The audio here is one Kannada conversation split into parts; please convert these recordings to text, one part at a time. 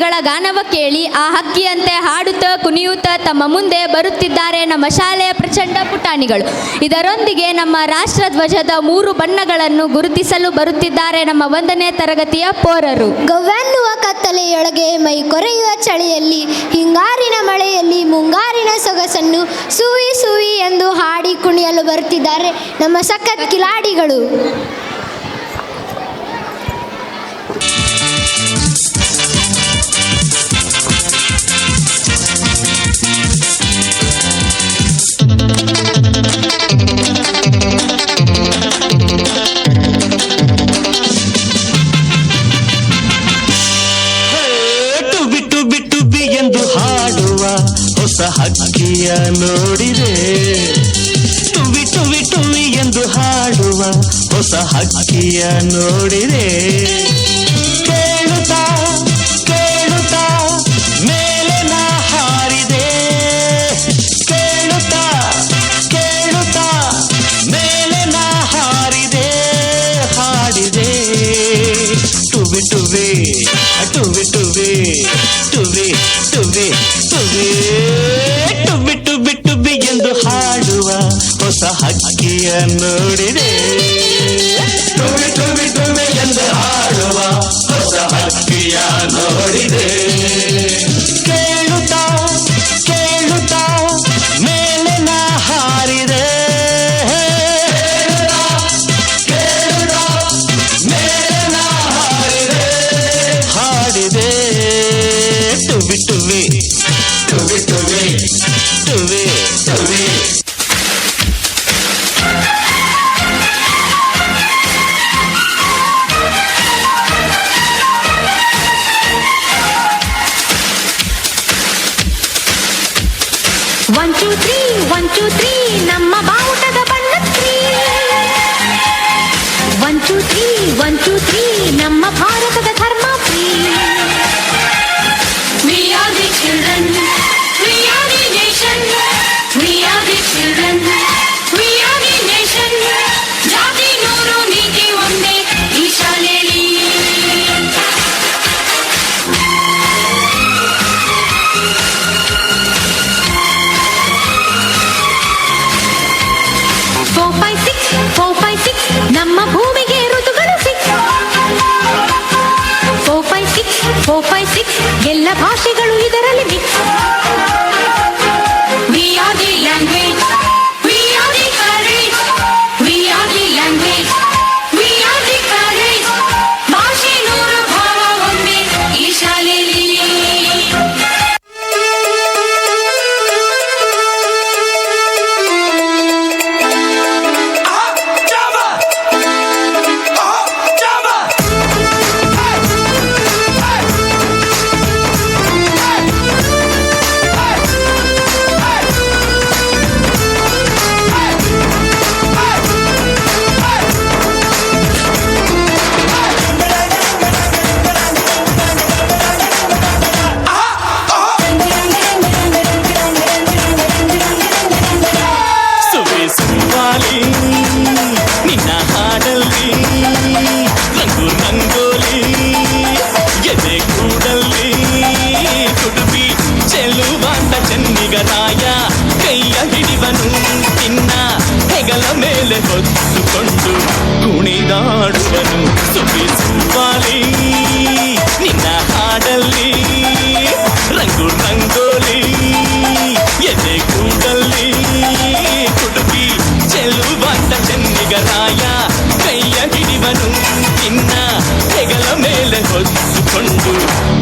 ಹಕ್ಕಿಗಳ ಗಾನವ ಕೇಳಿ ಆ ಹಕ್ಕಿಯಂತೆ ಹಾಡುತ್ತಾ ಕುಣಿಯುತ್ತಾ ತಮ್ಮ ಮುಂದೆ ಬರುತ್ತಿದ್ದಾರೆ ನಮ್ಮ ಶಾಲೆಯ ಪ್ರಚಂಡ ಪುಟಾಣಿಗಳು. ಇದರೊಂದಿಗೆ ನಮ್ಮ ರಾಷ್ಟ್ರ ಧ್ವಜದ 3 ಬಣ್ಣಗಳನ್ನು ಗುರುತಿಸಲು ಬರುತ್ತಿದ್ದಾರೆ ನಮ್ಮ 1ನೇ ತರಗತಿಯ ಪೋರರು. ಗವ್ವೆನ್ನುವ ಕತ್ತಲೆಯೊಳಗೆ ಮೈ ಕೊರೆಯುವ ಚಳಿಯಲ್ಲಿ ಹಿಂಗಾರಿನ ಮಳೆಯಲ್ಲಿ ಮುಂಗಾರಿನ ಸೊಗಸನ್ನು ಸುವಿ ಸುವಿ ಎಂದು ಹಾಡಿ ಕುಣಿಯಲು ಬರುತ್ತಿದ್ದಾರೆ ನಮ್ಮ ಸಖತ್ ಕಿಲಾಡಿಗಳು. ಎಂದು ಹಾಡುವ ಹೊಸ ಹಕ್ಕಿಯ ನೋಡಿದೆ. ಟುವಿ ಟುವಿ ಟುವಿ ಎಂದು ಹಾಡುವ ಹೊಸ ಹಕ್ಕಿಯ ನೋಡಿದೆ. ಕೇಳುತ್ತಾ ಕೇಳುತ್ತಾ ಮೇಲೆ ನಾ ಹಾರಿದೆ. ಕೇಳುತ್ತಾ ಕೇಳುತ್ತಾ ಮೇಲೆ ನಾ ಹಾರಿದೆ ಹಾಡಿದೆ. ಟುವಿ ಟುವಿ ಟುವಿ ಟುವಿ ಟುವಿ ಟುವಿ ಟುವಿ ಟುವಿ ಟುವಿ ಟುವಿ ಎಂದು ಹಾಡುವ ಹೊಸ ಹಕ್ಕಿಯ ನೋಡಿದೆ. ಟುವಿ ಟುವಿ ಟುವಿ ಎಂದು ಹಾಡುವ ಹೊಸ ಹಕ್ಕಿಯ ನೋಡಿದೆ. ಕೇಳುತ್ತಾ ಕೇಳುತ್ತಾ ಮೇಲೆ ನಾ ಹಾರಿದೆ. ಕೇಳುತ್ತಾ ಮೇಲೆ ನಾ ಹಾರಿದೆ ಹಾಡಿದೆ. ಟುವಿ ಟುವಿ ಟುವಿ ಟುವಿ ಟುವಿ ಟುವಿ. One, two, three, 1, 2, 3 ನಮ್ಮ ಬಾವುಟದ ಬಣ್ಣ 3. 1, 2, 3 1, 2, 3 ನಮ್ಮ ಭಾರತದ ಧರ್ಮ 3. We are the children, we are the nation, we are the children, we are the nation. ಜಾತಿ ನೂರು ನೀತಿ ಒಂದೇ ಈ ಶಾಲೆಯಲ್ಲಿ. Four, five, six ನಮ್ಮ ಭೂಮಿಗೆ ಋತುಗಳು 6. 4, 5, 6 ಎಲ್ಲ ಭಾಷೆಗಳು ಇದರಲ್ಲಿ mix. We are the language, we are the courage, we are the language, we are the courage. ಭಾಷೆ ನೂರು ಭಾವ ಒಂದೇ ಈ ಶಾಲೆಯಲ್ಲಿ. ನಿನ್ನ ಹಾಡಲ್ಲಿ ರಂಗು ರಂಗೋಲಿ ಎದೆ ಕೂಡಲ್ಲಿ ಕುಡುಬಿ ಚೆಲುವಾಂತ ಚೆನ್ನಿಗರಾಯ ಕೈಯ ಹಿಡಿವನು ನಿನ್ನ ಹೆಗಲ ಮೇಲೆ ಹೊತ್ತುಕೊಂಡು ಕುಣಿದಾಡುವನು. ಸುವಾಲಿ ನಿನ್ನ ಹಾಡಲ್ಲಿ ರಂಗು ರಂಗೋಲಿ ಎದೆ ಕೂಡಲ್ಲಿ ಕುಡುಬಿ ಚೆಲುವಾಂತ ಚೆನ್ನಿಗರಾಯ ಕೈಯ ಹಿಡಿವನು ನಿನ್ನ ಹೆಗಲ ಮೇಲೆ ಹೊತ್ತುಕೊಂಡು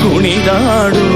ಕುಣಿದಾಡುವನು.